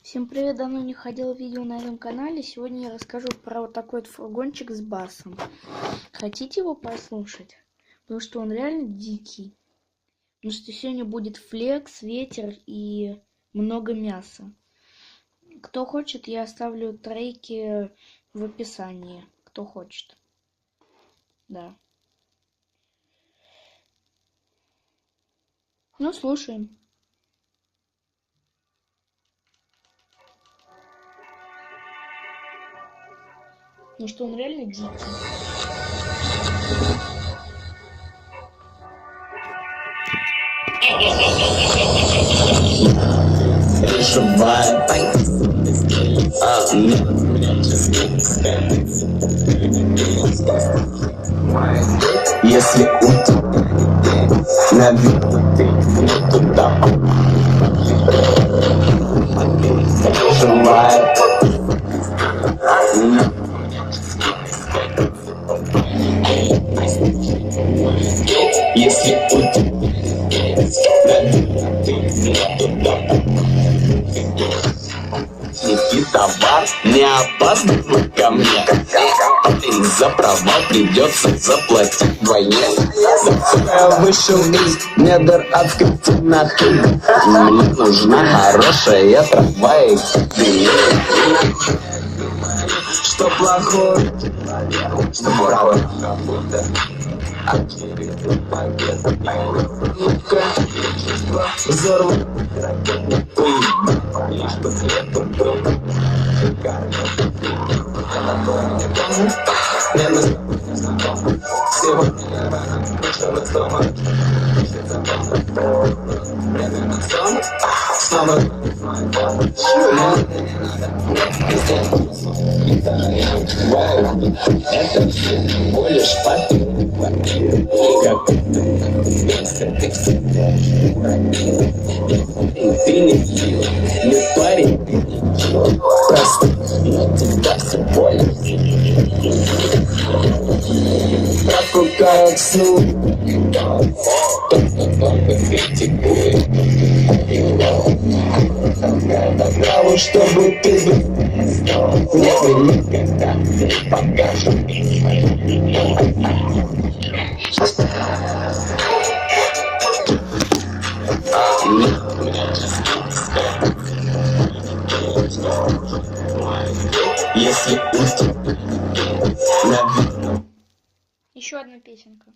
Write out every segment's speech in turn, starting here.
Всем привет, давно не ходила видео на этом канале. Сегодня я расскажу про вот такой вот фургончик с басом. Хотите его послушать? Потому что он реально дикий. Потому что сегодня будет флекс, ветер и много мяса. Кто хочет, я оставлю треки в описании. Кто хочет. Да. Ну, слушаем. Ну что, он реально дикий. Если на ты не туда желает, если ты не туда неси товар, не опаздывай ко мне. За права придется заплатить вдвойне. Я вышел из недр адской нахуй. Мне нужна хорошая трава и что плохое, что правое. Взорву это всего лишь папин, как ты не парень, просто но тебя все больно. Прокукаю к сну, только критикует того, чтобы ты мне никогда не покажешь. Если Еще одна песенка.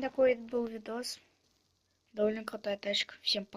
Такой был видос. Довольно крутая тачка. Всем пока.